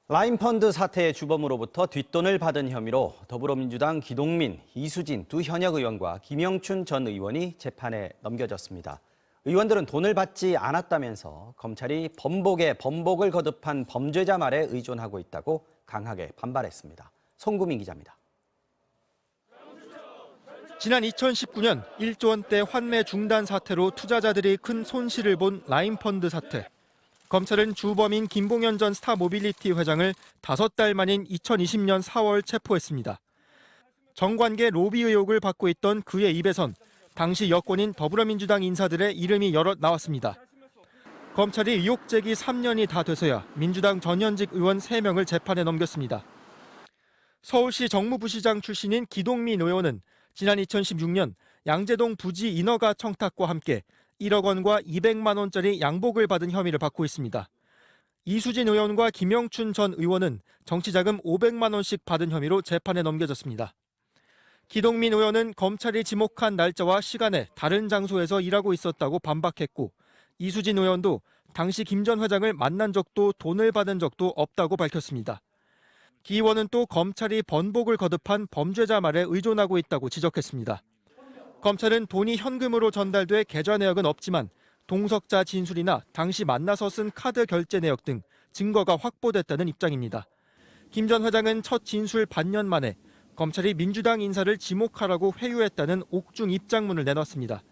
라인펀드 사태의 주범으로부터 뒷돈을 받은 혐의로 더불어민주당 기동민, 이수진 두 현역 의원과 김영춘 전 의원이 재판에 넘겨졌습니다. 의원들은 돈을 받지 않았다면서 검찰이 범복에 범복을 거듭한 범죄자 말에 의존하고 있다고 강하게 반발했습니다. 송구민 기자입니다. 지난 2019년 1조 원대 환매 중단 사태로 투자자들이 큰 손실을 본 라인펀드 사태. 검찰은 주범인 김봉현 전 스타모빌리티 회장을 5달 만인 2020년 4월 체포했습니다. 정관계 로비 의혹을 받고 있던 그의 입에선 당시 여권인 더불어민주당 인사들의 이름이 여럿 나왔습니다. 검찰이 의혹 제기 3년이 다 돼서야 민주당 전현직 의원 3명을 재판에 넘겼습니다. 서울시 정무부시장 출신인 기동민 의원은 지난 2016년 양재동 부지 인허가 청탁과 함께 1억 원과 200만 원짜리 양복을 받은 혐의를 받고 있습니다. 이수진 의원과 김영춘 전 의원은 정치자금 500만 원씩 받은 혐의로 재판에 넘겨졌습니다. 기동민 의원은 검찰이 지목한 날짜와 시간에 다른 장소에서 일하고 있었다고 반박했고, 이수진 의원도 당시 김 전 회장을 만난 적도 돈을 받은 적도 없다고 밝혔습니다. 기 의원은 또 검찰이 번복을 거듭한 범죄자 말에 의존하고 있다고 지적했습니다. 검찰은 돈이 현금으로 전달돼 계좌 내역은 없지만 동석자 진술이나 당시 만나서 쓴 카드 결제 내역 등 증거가 확보됐다는 입장입니다. 김 전 회장은 첫 진술 반년 만에 검찰이 민주당 인사를 지목하라고 회유했다는 옥중 입장문을 내놨습니다.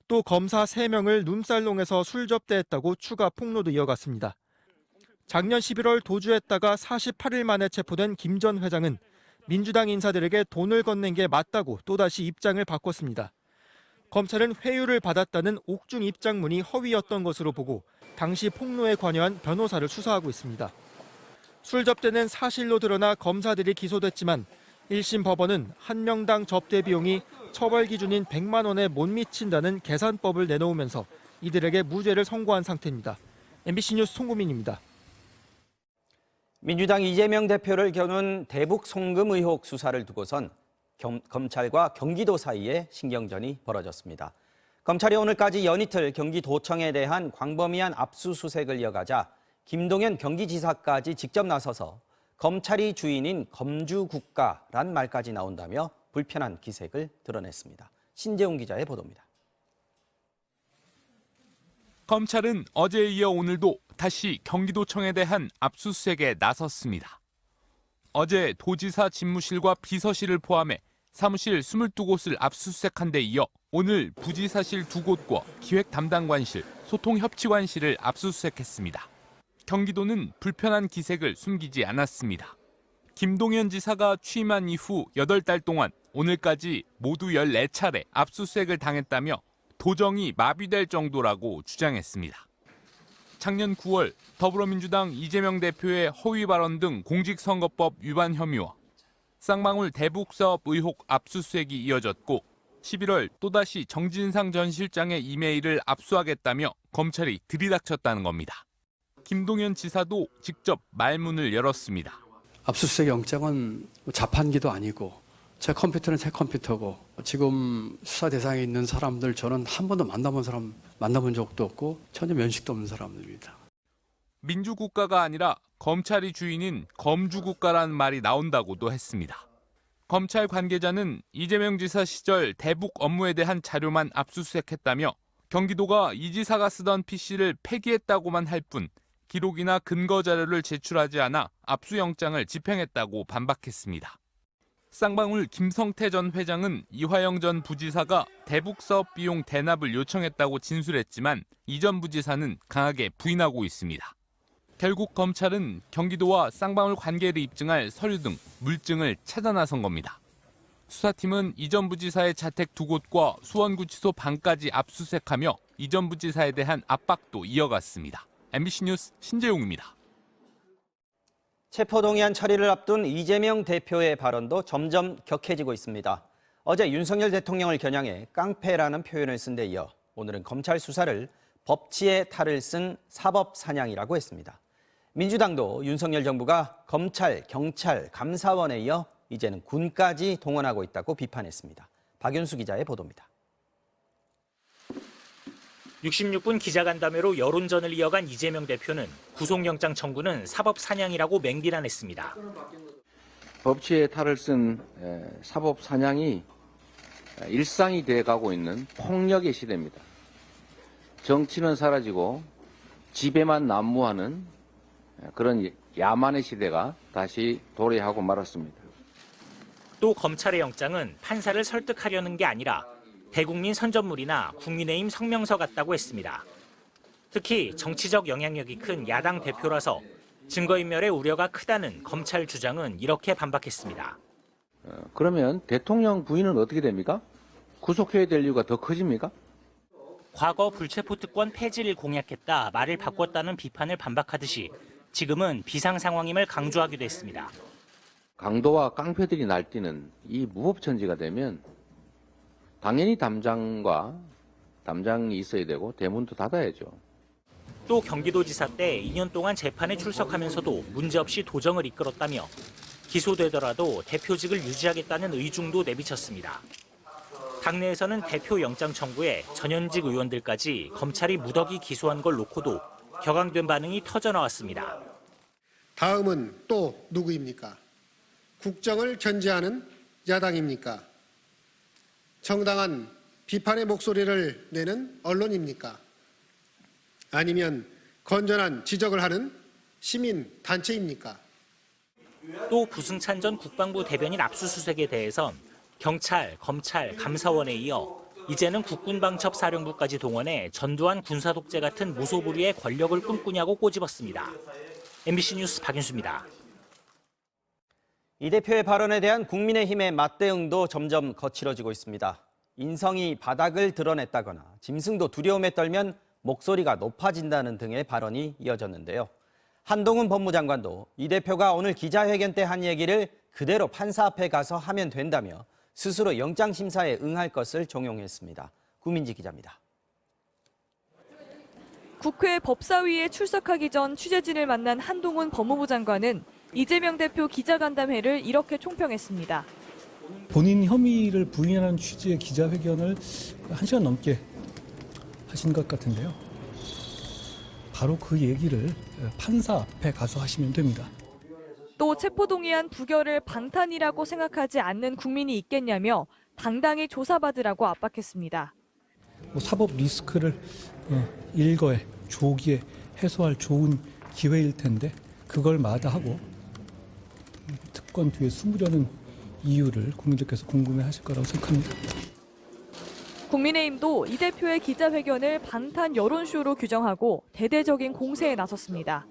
또 검사 3명을 눈살롱에서 술 접대했다고 추가 폭로도 이어갔습니다. 작년 11월 도주했다가 48일 만에 체포된 김 전 회장은 민주당 인사들에게 돈을 건넨 게 맞다고 또다시 입장을 바꿨습니다. 검찰은 회유를 받았다는 옥중 입장문이 허위였던 것으로 보고 당시 폭로에 관여한 변호사를 수사하고 있습니다. 술 접대는 사실로 드러나 검사들이 기소됐지만 1심 법원은 한 명당 접대 비용이 처벌 기준인 100만 원에 못 미친다는 계산법을 내놓으면서 이들에게 무죄를 선고한 상태입니다. MBC 뉴스 송구민입니다. 민주당 이재명 대표를 겨눈 대북 송금 의혹 수사를 두고선 검찰과 경기도 사이에 신경전이 벌어졌습니다. 검찰이 오늘까지 연이틀 경기도청에 대한 광범위한 압수수색을 이어가자 김동연 경기지사까지 직접 나서서 검찰이 주인인 검주국가란 말까지 나온다며 불편한 기색을 드러냈습니다. 신재웅 기자의 보도입니다. 검찰은 어제에 이어 오늘도 다시 경기도청에 대한 압수수색에 나섰습니다. 어제 도지사 집무실과 비서실을 포함해 사무실 22곳을 압수수색한 데 이어 오늘 부지사실 2곳과 기획담당관실, 소통협치관실을 압수수색했습니다. 경기도는 불편한 기색을 숨기지 않았습니다. 김동연 지사가 취임한 이후 8달 동안 오늘까지 모두 14차례 압수수색을 당했다며 도정이 마비될 정도라고 주장했습니다. 작년 9월 더불어민주당 이재명 대표의 허위 발언 등 공직선거법 위반 혐의와 쌍방울 대북사업 의혹 압수수색이 이어졌고 11월 또다시 정진상 전 실장의 이메일을 압수하겠다며 검찰이 들이닥쳤다는 겁니다. 김동연 지사도 직접 말문을 열었습니다. 압수수색 영장은 자판기도 아니고 제 컴퓨터는 제 컴퓨터고 지금 수사 대상에 있는 사람들 저는 한 번도 만나본 적도 없고 전혀 면식도 없는 사람들입니다. 민주국가가 아니라 검찰이 주인인 검주국가라는 말이 나온다고도 했습니다. 검찰 관계자는 이재명 지사 시절 대북 업무에 대한 자료만 압수수색했다며 경기도가 이 지사가 쓰던 PC를 폐기했다고만 할 뿐 기록이나 근거 자료를 제출하지 않아 압수영장을 집행했다고 반박했습니다. 쌍방울 김성태 전 회장은 이화영 전 부지사가 대북 사업 비용 대납을 요청했다고 진술했지만 이 전 부지사는 강하게 부인하고 있습니다. 결국 검찰은 경기도와 쌍방울 관계를 입증할 서류 등 물증을 찾아 나선 겁니다. 수사팀은 이 전 부지사의 자택 2곳과 수원구치소 방까지 압수수색하며 이 전 부지사에 대한 압박도 이어갔습니다. MBC 뉴스 신재용입니다. 체포동의안 처리를 앞둔 이재명 대표의 발언도 점점 격해지고 있습니다. 어제 윤석열 대통령을 겨냥해 깡패라는 표현을 쓴 데 이어 오늘은 검찰 수사를 법치의 탈을 쓴 사법사냥이라고 했습니다. 민주당도 윤석열 정부가 검찰, 경찰, 감사원에 이어 이제는 군까지 동원하고 있다고 비판했습니다. 박윤수 기자의 보도입니다. 66분 기자간담회로 여론전을 이어간 이재명 대표는 구속영장 청구는 사법사냥이라고 맹비난했습니다. 법치의 탈을 쓴 사법사냥이 일상이 돼가고 있는 폭력의 시대입니다. 정치는 사라지고 지배만 난무하는 그런 야만의 시대가 다시 도래하고 말았습니다. 또 검찰의 영장은 판사를 설득하려는 게 아니라 대국민 선전물이나 국민의힘 성명서 같다고 했습니다. 특히 정치적 영향력이 큰 야당 대표라서 증거인멸의 우려가 크다는 검찰 주장은 이렇게 반박했습니다. 그러면 대통령 부인은 어떻게 됩니까? 구속해야 될 이유가 더 커집니까? 과거 불체포특권 폐지를 공약했다 말을 바꿨다는 비판을 반박하듯이 지금은 비상 상황임을 강조하기도 했습니다. 강도와 깡패들이 날뛰는 이 무법천지가 되면 당연히 담장이 있어야 되고 대문도 닫아야죠. 또 경기도지사 때 2년 동안 재판에 출석하면서도 문제없이 도정을 이끌었다며 기소되더라도 대표직을 유지하겠다는 의중도 내비쳤습니다. 당내에서는 대표 영장 청구에 전현직 의원들까지 검찰이 무더기 기소한 걸 놓고도 격앙된 반응이 터져나왔습니다. 다음은 또 누구입니까? 국정을 견제하는 야당입니까? 정당한 비판의 목소리를 내는 언론입니까? 아니면 건전한 지적을 하는 시민 단체입니까? 또 부승찬 전 국방부 대변인 압수수색에 대해선 경찰, 검찰, 감사원에 이어 이제는 국군방첩사령부까지 동원해 전두환 군사독재 같은 무소불위의 권력을 꿈꾸냐고 꼬집었습니다. MBC 뉴스 박윤수입니다. 이 대표의 발언에 대한 국민의힘의 맞대응도 점점 거칠어지고 있습니다. 인성이 바닥을 드러냈다거나 짐승도 두려움에 떨면 목소리가 높아진다는 등의 발언이 이어졌는데요. 한동훈 법무장관도 이 대표가 오늘 기자회견 때 한 얘기를 그대로 판사 앞에 가서 하면 된다며 스스로 영장심사에 응할 것을 종용했습니다. 구민지 기자입니다. 국회 법사위에 출석하기 전 취재진을 만난 한동훈 법무부 장관은 이재명 대표 기자간담회를 이렇게 총평했습니다. 본인 혐의를 부인하는 취지의 기자회견을 1시간 넘게 하신 것 같은데요. 바로 그 얘기를 판사 앞에 가서 하시면 됩니다. 또 체포동의안 부결을 방탄이라고 생각하지 않는 국민이 있겠냐며 당당히 조사받으라고 압박했습니다. 사법 리스크를 일거에 조기에 해소할 좋은 기회일 텐데 그걸 마다하고 특권 뒤에 숨으려는 이유를 국민들께서 궁금해하실 거라고 생각합니다. 국민의힘도 이 대표의 기자회견을 방탄 여론쇼로 규정하고 대대적인 공세에 나섰습니다.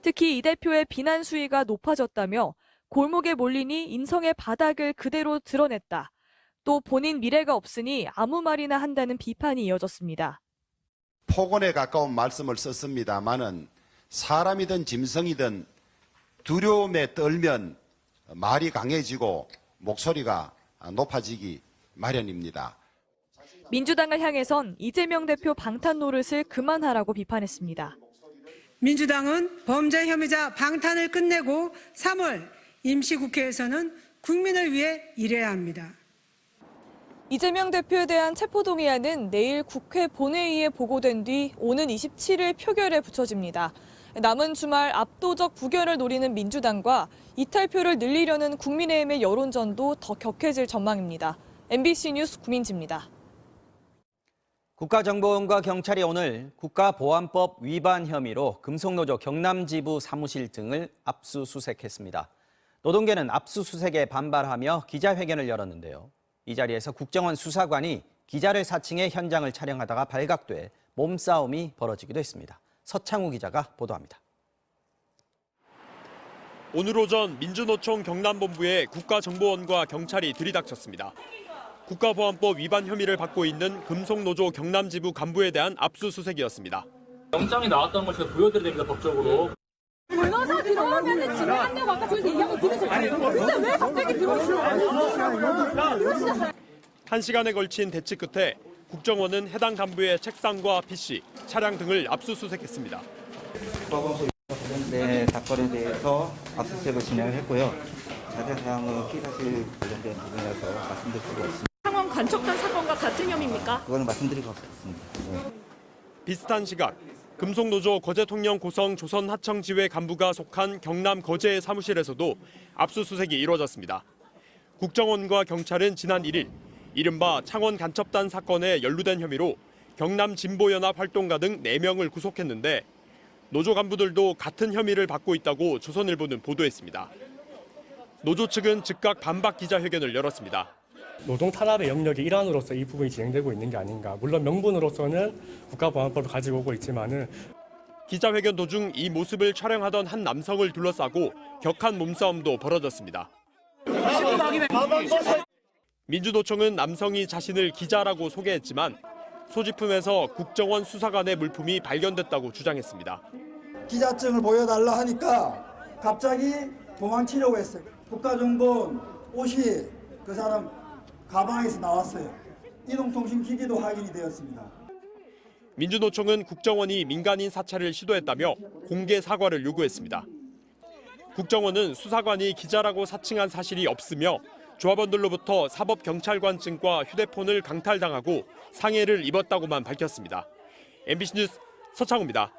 특히 이 대표의 비난 수위가 높아졌다며 골목에 몰리니 인성의 바닥을 그대로 드러냈다. 또 본인 미래가 없으니 아무 말이나 한다는 비판이 이어졌습니다. 폭언에 가까운 말씀을 썼습니다마는 사람이든 짐승이든 두려움에 떨면 말이 강해지고 목소리가 높아지기 마련입니다. 민주당을 향해선 이재명 대표 방탄 노릇을 그만하라고 비판했습니다. 민주당은 범죄 혐의자 방탄을 끝내고 3월 임시국회에서는 국민을 위해 일해야 합니다. 이재명 대표에 대한 체포동의안은 내일 국회 본회의에 보고된 뒤 오는 27일 표결에 붙여집니다. 남은 주말 압도적 부결을 노리는 민주당과 이탈표를 늘리려는 국민의힘의 여론전도 더 격해질 전망입니다. MBC 뉴스 구민지입니다. 국가정보원과 경찰이 오늘 국가보안법 위반 혐의로 금속노조 경남지부 사무실 등을 압수수색했습니다. 노동계는 압수수색에 반발하며 기자회견을 열었는데요. 이 자리에서 국정원 수사관이 기자를 사칭해 현장을 촬영하다가 발각돼 몸싸움이 벌어지기도 했습니다. 서창우 기자가 보도합니다. 오늘 오전 민주노총 경남본부에 국가정보원과 경찰이 들이닥쳤습니다. 국가보안법 위반 혐의를 받고 있는 금속노조 경남지부 간부에 대한 압수수색이었습니다. 영장이 나왔다는 걸 제가 보여드려야 됩니다, 법적으로. 불러서 들어오면 진행한다고 아까 저기서 얘기한 거 들으셨어요? 근데 왜 갑자기 들어오시는 1시간에 걸친 대치 끝에 국정원은 해당 간부의 책상과 PC, 차량 등을 압수수색했습니다. 네, 사건에 대해서 압수수색을 진행했고요. 자세한 사항은 피의사실 관련된 부분이라서 말씀드릴 수가 없습니다. 상황 관측된 사건과 같은 혐의입니까? 그거는 말씀드릴 수 없습니다. 네. 비슷한 시각 금속노조 거제통영 고성 조선하청지회 간부가 속한 경남 거제의 사무실에서도 압수수색이 이루어졌습니다. 국정원과 경찰은 지난 1일 이른바 창원 간첩단 사건에 연루된 혐의로 경남 진보연합 활동가 등 4명을 구속했는데 노조 간부들도 같은 혐의를 받고 있다고 조선일보는 보도했습니다. 노조 측은 즉각 반박 기자회견을 열었습니다. 노동 탄압의 영역의 일환으로서 이 부분이 진행되고 있는 게 아닌가. 물론 명분으로서는 국가보안법을 가지고 오고 있지만은 기자회견 도중 이 모습을 촬영하던 한 남성을 둘러싸고 격한 몸싸움도 벌어졌습니다. 민주노총은 남성이 자신을 기자라고 소개했지만 소지품에서 국정원 수사관의 물품이 발견됐다고 주장했습니다. 기자증을 보여달라 하니까 갑자기 도망치려고 했어요. 국가정보원 옷이 그 사람 가방에서 나왔어요. 이동통신기기도 확인이 되었습니다. 민주노총은 국정원이 민간인 사찰을 시도했다며 공개 사과를 요구했습니다. 국정원은 수사관이 기자라고 사칭한 사실이 없으며 조합원들로부터 사법경찰관증과 휴대폰을 강탈당하고 상해를 입었다고만 밝혔습니다. MBC 뉴스 서창우입니다.